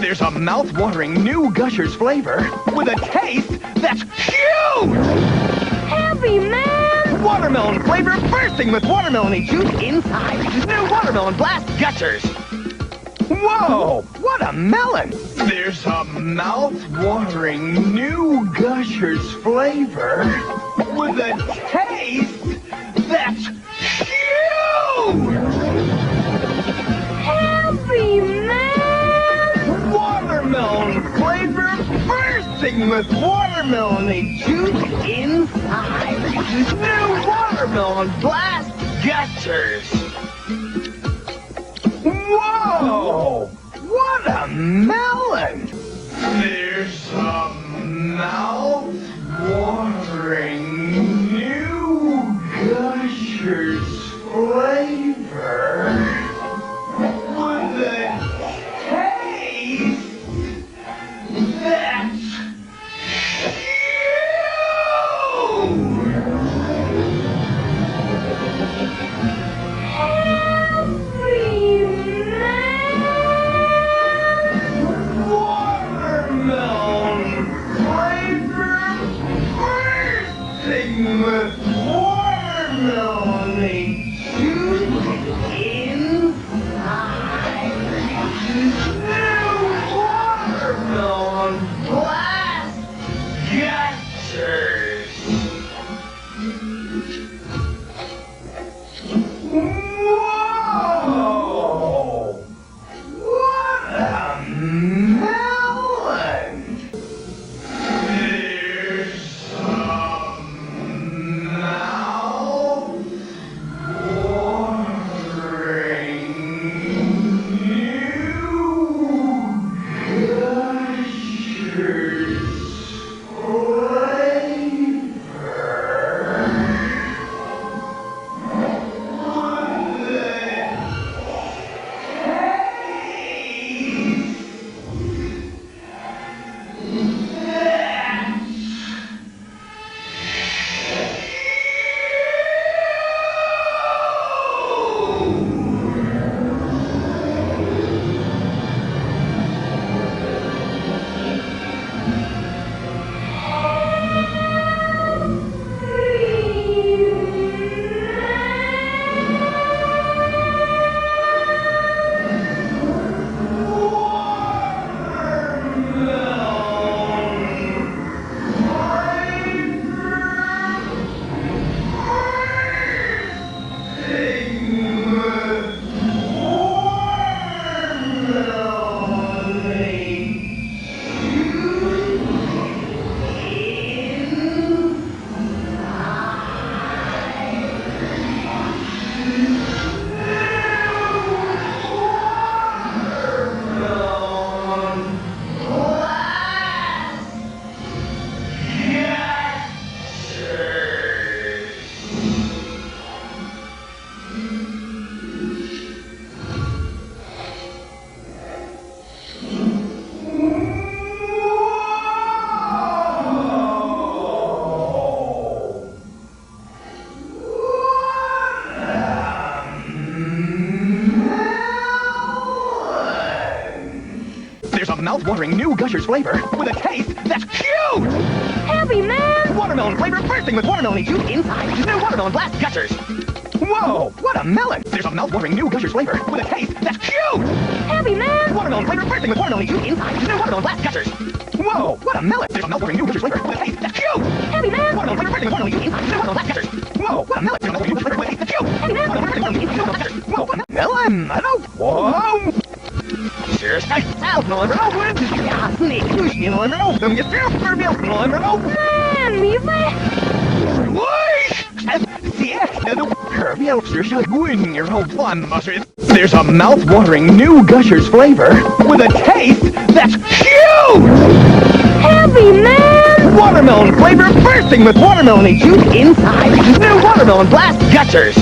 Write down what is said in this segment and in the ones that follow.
There's a mouth-watering new Gushers flavor with a taste that's huge! Heavy, man! Watermelon flavor bursting with watermelon juice inside. New Watermelon Blast Gushers. Whoa! What a melon! There's a mouth-watering new Gushers flavor with a taste that's huge! Heavy, man! Watermelon flavor bursting with watermelon juice inside. New Watermelon Blast Gushers. Whoa! What a melon! There's a mouth-watering new Gushers flavor with a taste that's with watermelon juice inside. New Watermelon Blast Gushers. Whoa! What a melon! There's a mouth-watering new Gushers flavor with a taste that's huge! Heavy, man! Watermelon flavor bursting with watermelon juice inside. New Watermelon Blast Gushers. Whoa! What a melon! There's a mouth-watering new Gushers flavor with a taste that's huge! Heavy, man! Watermelon flavor bursting with watermelon juice inside. New Watermelon Blast Gushers. Whoa! What a melon! There's a mouth-watering new Gushers flavor with a taste that's huge! Heavy, man! Watermelon flavor bursting with watermelon juice inside. New Watermelon Blast Gushers. Whoa! What a melon! There's a mouth-watering new Gushers flavor with a taste that's huge! Heavy, man! Watermelon flavor bursting with watermelon juice inside. New Watermelon Blast Gushers. Whoa! What a melon! I don't... Whoa! Cheers! I south no ever open. Ja, sneak. Już nie no ever open. Jest super wielk no ever open. Man, Miwe! There's a mouth-watering new Gushers flavor with a taste that's huge! Heavy, man! Watermelon flavor bursting with watermelon juice inside. New Watermelon Blast Gushers.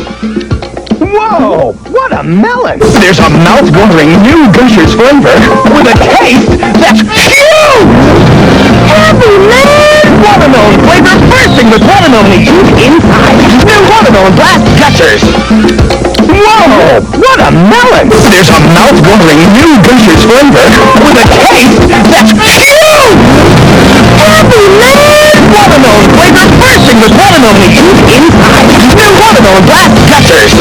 Whoa! What a melon! There's a mouth-watering new Gushers flavor with a taste that's huge! Heavy, man! Watermelon flavor bursting with watermelon juice inside. New Watermelon Blast Gushers. Whoa! What a melon! There's a mouth-watering new Gushers flavor with a taste watermelon juice inside. New watermelon blast gushers.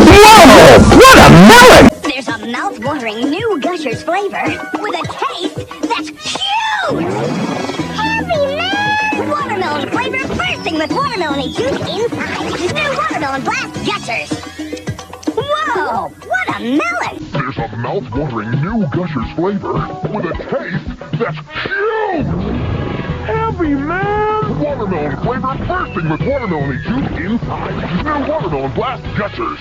Whoa! What a melon! There's a mouth-watering new Gushers flavor with a taste that's huge! Heavy man! Watermelon flavor bursting with watermelon juice inside. New watermelon blast Gushers. Whoa! What a melon! There's a mouth-watering new Gushers flavor with a taste that's huge! Heavy man! Watermelon flavor bursting with watermelon juice inside. New watermelon blast Gushers.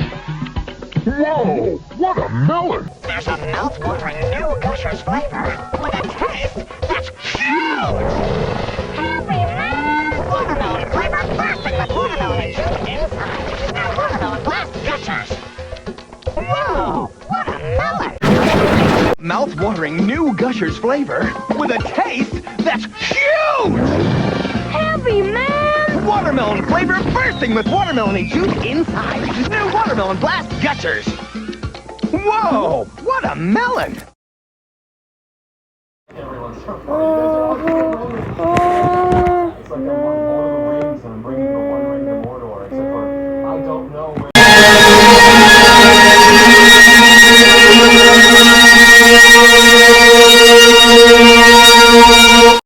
Whoa! What a melon! There's a mouth-watering new Gushers flavor with a taste that's huge! Heavy man! Watermelon flavor bursting with watermelon juice inside. New watermelon blast Gushers. Whoa! What a melon! Mouth-watering new Gushers flavor with a taste that's huge! Heavy man! Watermelon flavor bursting with watermelon juice inside. New watermelon blast Gushers. Whoa! What a melon! It's like I'm on Lord of the Rings and I'm bringing the One Ring to Mordor, except for I don't know where...